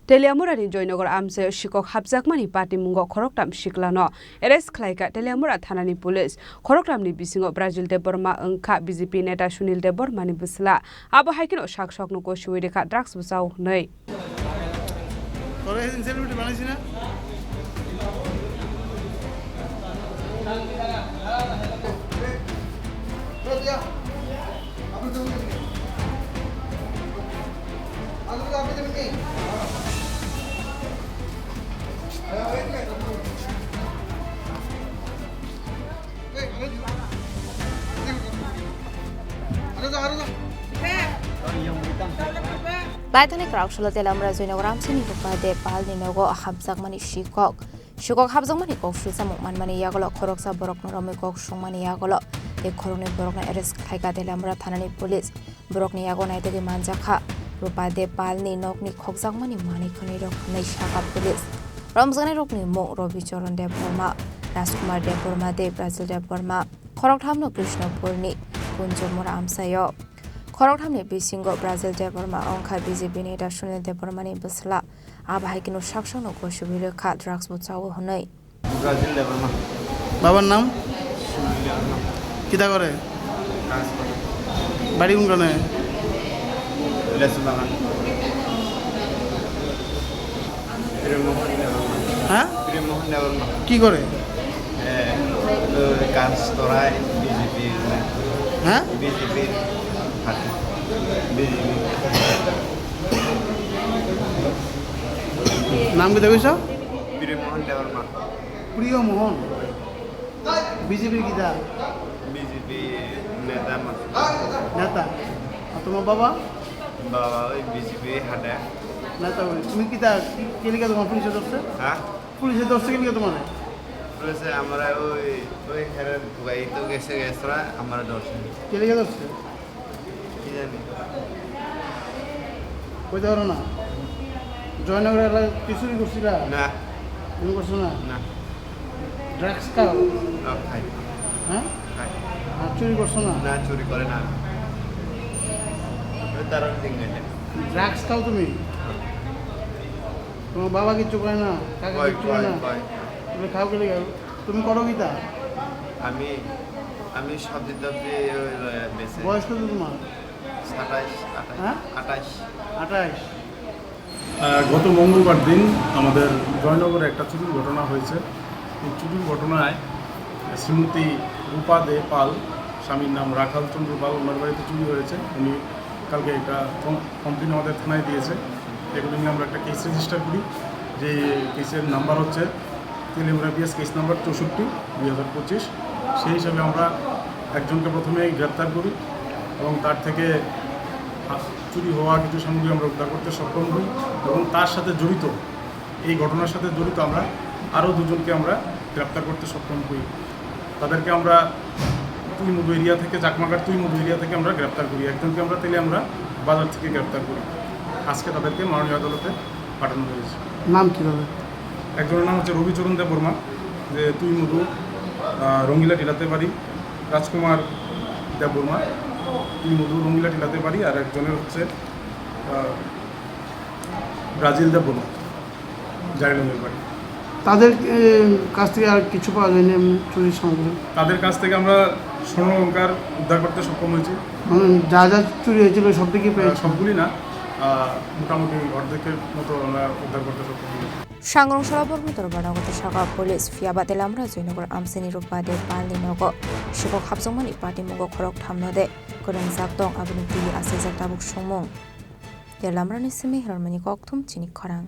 Teliamura ni Joynagar Amchaio Sikok Habjakmani Patimungo Khoroktham Sikla no arrest Khlaikha Teliamura thanani police Khoroktham ni bisingo Brazil de Burma angkha BJP neta Sunil de Burma ni busla abo haikino saksok no ko suwireka drugs busau nei Baitani Kraukshula Teliamura Joynagar Amchaio Rupade Patimungo Habjakmani Sikok Habjakmani kok susamuk manmani yagolo Khoroksa borok norome kok sungmani yagolo te Khorongni borokna arrest Khlaikha Teliamura thanani police borokni yagonai tege manjakha Rupade Palni nokni khokjakmani mani khani rok nei shaka police Ramzgani rokni mo Robi Charan de Burma Rajkumar de Burma de Brazil de Burma Khoroktham no Krishnapurni Kunjamura Amchaio Khoroktham ni bisingo Brazil de Burma angkha BJP neta Sunil de Burma ni busla abahaikino saksok no ko suwireka drugs busau honei Brazil de Burma বাবার নাম কিটা করে বাড়ি কোনখানে Lesulangan হ্যাঁ Patimogo de Burma কি করে Kastorai BJP হ্যাঁ BJP BJP নাম কি দেখিস Patimogo de Burma প্রিয় মোহন বিজেপির কিটা BJP neta mas নেতা আর তোমার বাবা bawa BJP ada নেতা তুমি কিটা কেলিকা তোমার পুলিশে ধরছে hah পুলিশে ধরছে কেলিকা তোমার terus আমরা ওই হেরে গাই তো গেছে গেছরা আমরা দর্শন কেলিকা ধরছে কি জানি কইতে পারো না জয়নগর এলাকা কিছুই করছিলা না তুমি করছো না না ড্রাগস খাও খাই হ্যাঁ খাই আর চুরি করছো না না চুরি করে না তারা দিঙ্গলে ড্রাগস খাও তুমি তোমার বাবা কিচ্ছু করে না কাকা কয় কিচ্ছু করে কয় না কয় তুমি খাও কেলে গেল তুমি করো কিটা আমি আমি সবজি টবজি বেছে বয়স কত তোমার 27 হ্যাঁ? 28 28 গত মঙ্গলবার দিন আমাদের জয়নগরে একটা চুরির ঘটনা হয়েছে এই চুরির ঘটনায় শ্রীমতী রূপা দে পাল স্বামীর নাম রাখাল চন্দ্র পাল ওনার বাড়িতে চুরি হয়েছে উনি কালকে একটা কমপ্লেন আমাদের থানায় দিয়েছে এগুলো নিয়ে আমরা একটা কেস রেজিস্টার করি যে কেসের নাম্বার হচ্ছে তেলিয়ামুরা পিএস কেস নাম্বার 64/2025 সেই হিসাবে আমরা একজনকে প্রথমে গ্রেপ্তার করি এবং তার থেকে চুরি হওয়া কিছু সামগ্রী আমরা উদ্ধার করতে সক্ষম হই এবং তার সাথে জড়িত এই ঘটনার সাথে জড়িত আমরা আরও দুজনকে আমরা গ্রেপ্তার করতে সক্ষম হই তাদেরকে আমরা তুইমুদু এরিয়া থেকে চাকমাঘাট তুইমুদু এরিয়া থেকে আমরা গ্রেপ্তার করি একজনকে আমরা তেলিয়ামুরা বাজার থেকে গ্রেপ্তার করি আজকে তাদেরকে মাননীয় আদালতে পাঠানো হয়েছে নাম কি হবে একজনের নাম হচ্ছে রবিচরণ দেব বর্মা যে তুইমুদু রঙ্গিলা টিলাতে বাড়ি রাজকুমার দেব বর্মা তুইমুদু রঙ্গিলা টিলাতে বাড়ি আর একজনের হচ্ছে ব্রাজিল দেব বর্মা জাইলমের বাড়ি তাদের কাছ থেকে আর কিছু পাওয়া যায়নি এমনি চুরির সামগ্রী তাদের কাছ থেকে আমরা স্বর্ণ অলংকার উদ্ধার করতে সক্ষম হয়েছি মানে যা যা চুরি হয়েছিল সব থেকে পেয়েছি সবগুলি না মোটামুটি অর্ধেকের মতো আমরা উদ্ধার করতে সক্ষম হয়েছি Sangrong Shalabor Motor Banagote Shaka Police Fiaba Teliamura Joynagar Amchaio Rupade Palinogo Sikok Habjakmani Patimungo Khoroktham node Khorang Zaktong Abuni Asai Zaktabuk Sungmung Teliamura ni Simi Harmani Khoroktham Chini Khorang